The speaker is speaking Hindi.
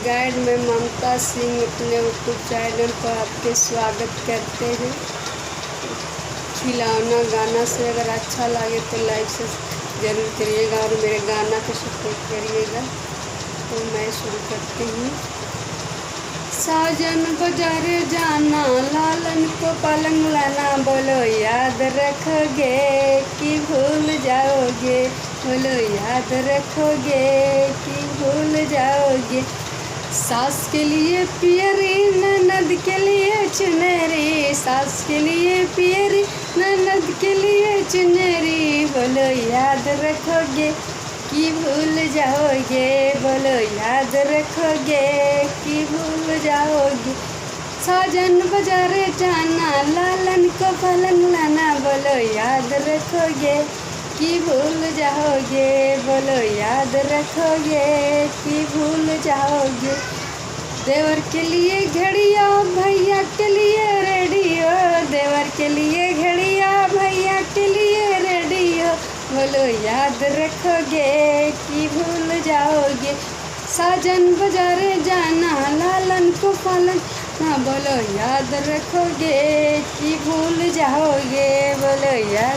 गाइड में ममता सिंह अपने यूट्यूब चैनल पर आपके स्वागत करते हैं। खिलौना गाना से अगर अच्छा लगे तो लाइक से ज़रूर करिएगा और मेरे गाना को सपोर्ट करिएगा। तो मैं शुरू करती हूँ। साजन बाजारे जाना, लालन को पलंग लाना, बोलो याद रखोगे कि भूल जाओगे, बोलो याद रखोगे कि भूल जाओगे। सास के लिए पियरी, ननद के लिए चुनरी, सास के लिए पियरी, ननद के लिए चुनरी, बोलो याद रखोगे कि भूल जाओगे, बोलो याद रखोगे कि भूल जाओगे। साजन बाजारे जाना, लालन को पलंग लाना, बोलो याद रखोगे कि भूल जाओगे, बोलो याद रखोगे कि भूल जाओगे। देवर के लिए घड़िया, भैया के लिए रेडियो, देवर के लिए घड़िया, भैया के लिए रेडियो, बोलो याद रखोगे कि भूल जाओगे। साजन बाजारे जाना, लालन को पलंग ना, बोलो याद रखोगे कि भूल जाओगे, बोलो याद।